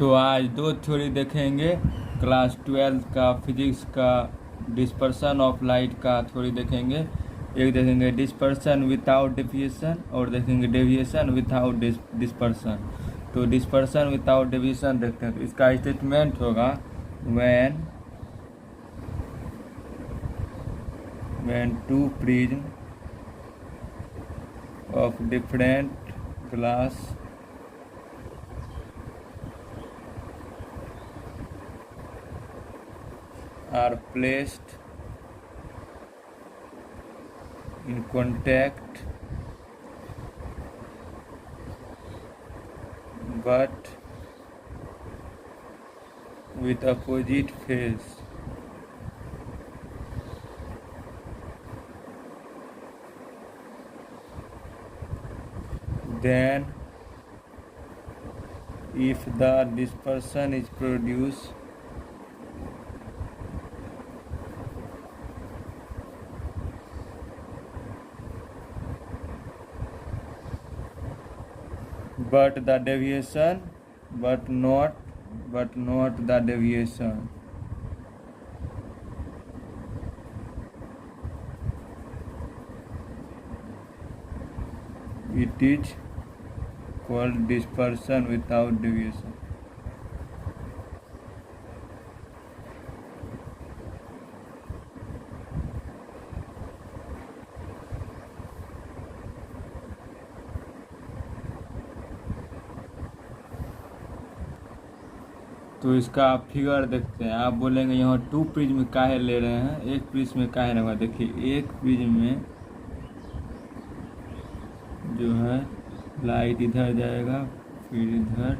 तो आज दो थ्योरी देखेंगे। क्लास 12 का फिजिक्स का डिस्पर्सन ऑफ लाइट का थ्योरी देखेंगे। एक देखेंगे डिस्पर्सन विदाउट डेविएशन और देखेंगे डेविएशन विदाउट डिस्पर्सन। तो डिस्पर्सन विदाउट डेविएशन देखते हैं। तो इसका स्टेटमेंट होगा when two prism of different glass are placed in contact but with opposite phase, then if the dispersion is produced but not the deviation, it is called dispersion without deviation। तो इसका आप figure देखते हैं। आप बोलेंगे यहाँ to prism काहे ले रहे हैं, एक प्रिज्म में काहे लगा। देखिए एक प्रिज्म में जो है लाइट इधर जाएगा फिर इधर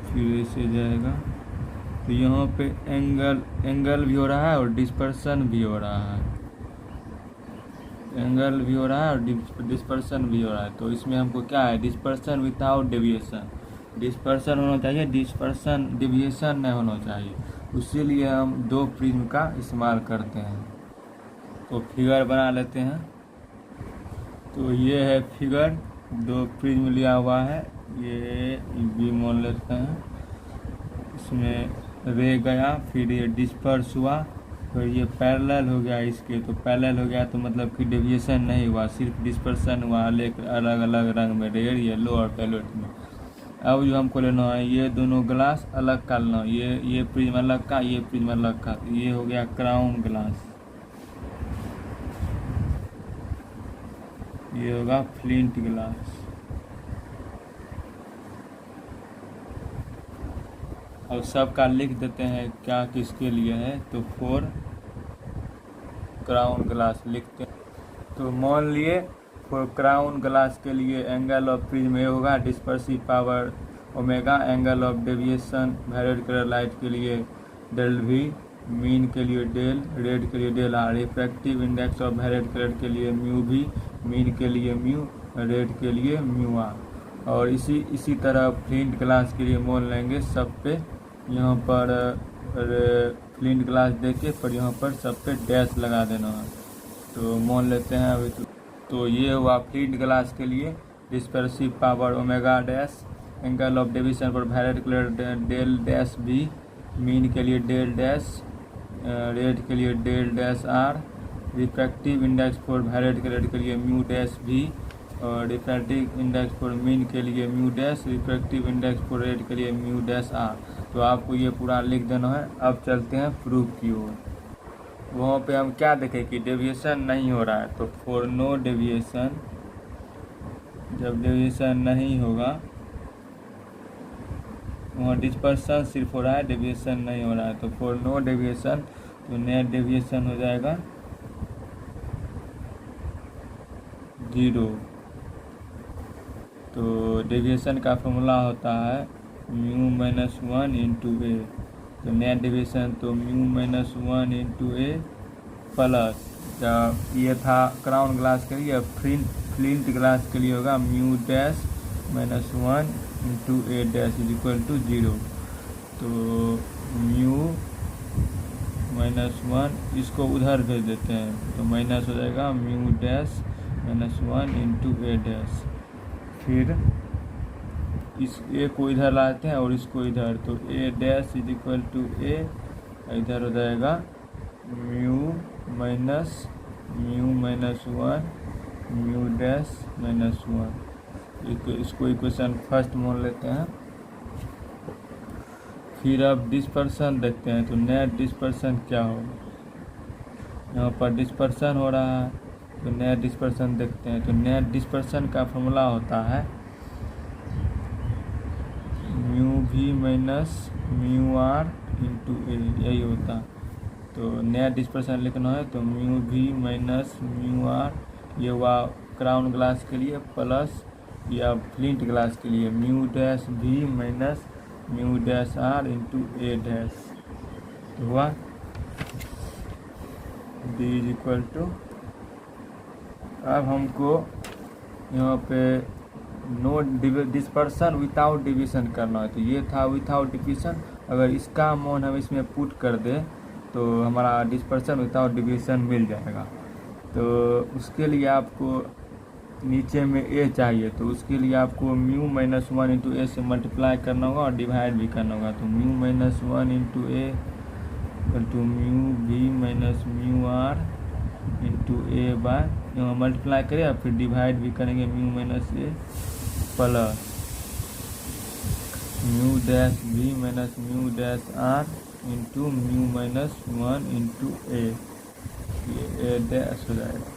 फिर ऐसे जाएगा। तो यहाँ पे एंगल भी हो रहा है और डिस्पर्सन भी हो रहा है, एंगल भी हो रहा है और डिस्पर्सन भी हो रहा है। तो इसमें हमको क्या है, डिस्पर्सन विदाउट डेविएशन। डिस्पर्सन होना चाहिए, डिस्पर्सन डेविएशन नहीं होना चाहिए। इसीलिए हम दो प्रिज्म का इस्तेमाल करते हैं। तो फिगर बना लेते हैं। तो ये है फिगर, दो प्रिज्म लिया हुआ है, ये भी मान लेते हैं। इसमें रे गया फिर ये डिस्पर्स हुआ फिर ये पैरेलल हो गया इसके। तो पैरेलल हो गया तो मतलब कि डेविएशन नहीं हुआ, सिर्फ डिस्पर्सन हुआ, लेकिन अलग अलग रंग में, रेड येलो और वायलेट में। अब जो हमको लेना है ये दोनों ग्लास अलग का लेना, ये प्रिज्म अलग का, ये प्रिज्म अलग का। तो ये हो गया क्राउन ग्लास, ये होगा फ्लिंट ग्लास। और सबका लिख देते हैं क्या किसके लिए है। तो 4 क्राउन ग्लास लिखते हैं। तो मान लिए फॉर क्राउन ग्लास के लिए एंगल ऑफ प्रिज्म ए होगा dispersive power omega, angle of deviation violet colour light के लिए डेल वी, मीन के लिए डेल, रेड के लिए del R, refractive index of violet colour के लिए म्यू भी, मीन के लिए म्यू, रेड के लिए म्यू आर। और इसी तरह फ्लिंट ग्लास के लिए मान लेंगे सब पे, यहाँ पर फ्लिंट ग्लास देके पर यहाँ पर सब पे डैश लगा देना है। तो मान लेते हैं अभी। तो ये हुआ फ्लिंट ग्लास के लिए dispersive power omega dash, angle of deviation पर violet colour del dash B, mean के लिए डेल डैश, रेड के लिए del dash R, refractive index for violet colour के लिए म्यू डैश भी, और रिफ्रैक्टिव इंडेक्स फॉर मीन के लिए mu dash, refractive index for red के लिए म्यू डैश आर। तो आपको ये पूरा लिख देना है। अब चलते हैं प्रूफ की ओर। वहाँ पे हम क्या देखें कि डेविएशन नहीं हो रहा है। तो फॉर नो डेविएशन, जब डेविएशन नहीं होगा, वहाँ डिस्पर्सन सिर्फ हो रहा है, डेविएशन नहीं हो रहा है। तो फॉर नो डेविएशन, तो नेट डेविएशन हो जाएगा 0। तो डेविएशन का फॉर्मूला होता है म्यू माइनस 1 इंटू ए। तो नेट डेविएशन तो म्यू माइनस 1 इंटू ए प्लस, जब ये था क्राउन ग्लास के लिए, फ्लिंट ग्लास के लिए होगा mu dash minus 1 into A dash is equal to 0। तो म्यू माइनस 1 इसको उधर भेज देते हैं, तो माइनस हो जाएगा mu dash minus 1 into A dash. फिर इस ए को इधर लाते हैं और इसको इधर, तो ए डैश इज इक्वल टू ए, इधर हो जाएगा म्यू माइनस 1 म्यू डैश -1। इसको इक्वेशन फर्स्ट मान लेते हैं। फिर अब डिस्पर्सन देखते हैं, तो नेट डिस्पर्सन क्या होगा। यहाँ पर डिस्पर्सन हो रहा है, तो नेट डिस्पर्सन देखते हैं। तो नेट डिस्पर्सन का फॉर्मूला होता है mu V minus mu R into A, यही होता है। तो नेट डिस्पर्सन लिखना है तो mu V minus mu R, ये हुआ क्राउन ग्लास के लिए, प्लस या फ्लिंट ग्लास के लिए mu dash V minus mu dash R into A dash, तो हुआ डी इज इक्वल टू। अब हमको यहाँ पे नो डिस्पर्सन विदाउट डिवीजन करना है, तो ये था विदाउट डिवीजन। अगर इसका मान हम इसमें पुट कर दे तो हमारा डिस्पर्सन विदाउट डिवीजन मिल जाएगा। तो उसके लिए आपको नीचे में ए चाहिए, तो उसके लिए आपको म्यू माइनस 1 इंटू ए से मल्टीप्लाई करना होगा और डिवाइड भी करना होगा। तो mu minus 1 into A into mu V minus mu R into A by, यहाँ मल्टीप्लाई करें और फिर डिवाइड भी करेंगे mu minus A plus mu dash V minus mu dash R into mu minus 1 into A, ये A dash हो जाएगा।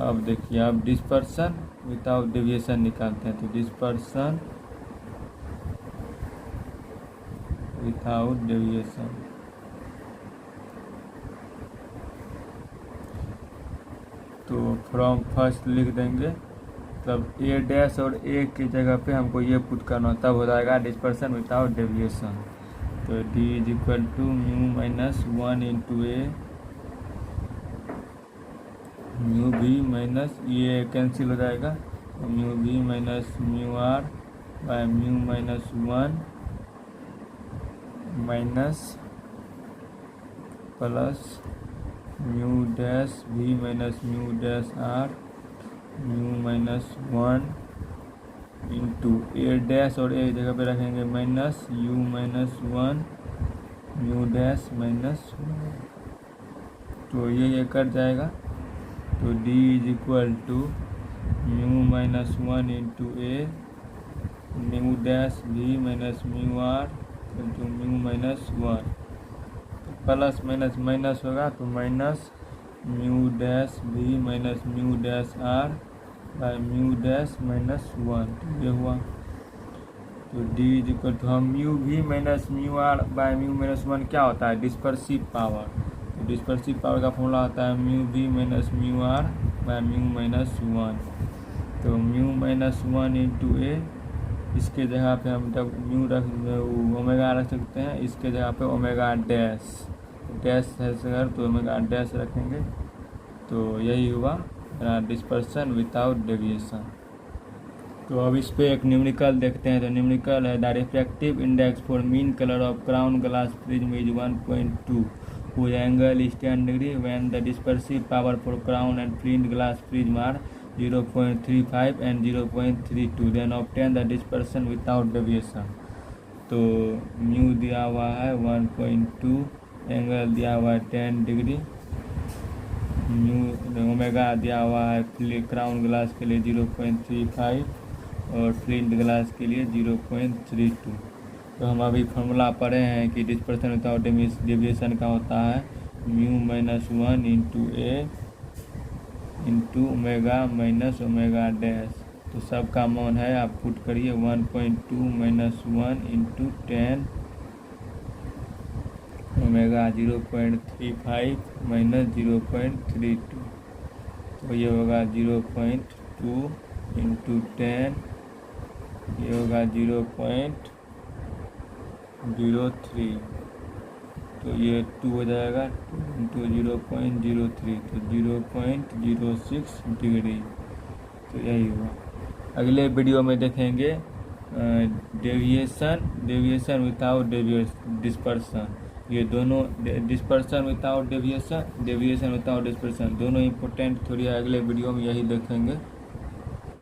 अब देखिए, अब डिस्पर्सन विदाउट डेविएशन निकालते हैं, तो डिस्पर्सन विदाउट डेविएशन, तो फ्रॉम फर्स्ट लिख देंगे, तब ए डैश और ए की जगह पे हमको ये पुट करना, तब हो जाएगा डिस्पर्सन विदाउट डेविएशन। तो D is equal to mu minus 1 into A mu V minus, ये कैंसिल हो जाएगा, mu V minus mu R by mu minus 1 minus plus mu dash V minus mu dash R mu minus 1 into A dash और A जगह पे रखेंगे minus U minus 1 mu dash minus 1, तो ये cut जाएगा। तो D is equal to mu minus 1 into A mu dash V minus mu R into mu minus 1, plus minus minus होगा तो minus mu dash V minus mu dash R by mu dash minus 1, तो ये हुआ। तो D is equal to, हम mu V minus mu R by mu minus 1 क्या होता है, डिस्पर्सिव पावर। तो डिस्पर्सिव पावर का फॉर्मूला होता है mu V minus mu R by mu minus 1। तो म्यू माइनस 1 इंटू ए, इसके जगह पे हम जब म्यू रख ओमेगा रख सकते हैं, इसके जगह पे ओमेगा डैश डैश है अगर तो ओमेगा डैश रखेंगे, तो यही हुआ डिस्पर्सन विदाउट डेविएशन। तो अब इस पे एक न्यूमेरिकल देखते हैं। तो न्यूमेरिकल है the refractive index for mean colour of crown glass prism is 1.2 whose angle is 10 degree when the dispersive power for crown and flint glass prism are 0.35 and 0.32, then obtain the dispersion without deviation। तो mu दिया हुआ है 1.2, angle दिया हुआ है 10 degree, mu omega दिया हुआ है क्राउन ग्लास के लिए 0.35 और फ्लिंट ग्लास के लिए 0.32। तो हम अभी फॉर्मूला पढ़े हैं कि डिस्पर्सन विदाउट डेविएशन का होता है mu minus 1 into A into omega minus omega dash. तो सबका मान है, आप पुट करिए 1.2 माइनस 1 इंटू 10 ओमेगा 0.35 माइनस 0.32, तो ये होगा 0.2 इंटू 10, ये होगा 0.03, तो ये 2 हो जाएगा, 2 इंटू 0.03, तो 0.06 डिग्री। तो यही हुआ। अगले वीडियो में देखेंगे डेविएशन विदाउट डिस्पर्सन। ये दोनों dispersion without deviation, deviation without dispersion, दोनों इम्पोर्टेंट थोड़ी अगले वीडियो में यही देखेंगे।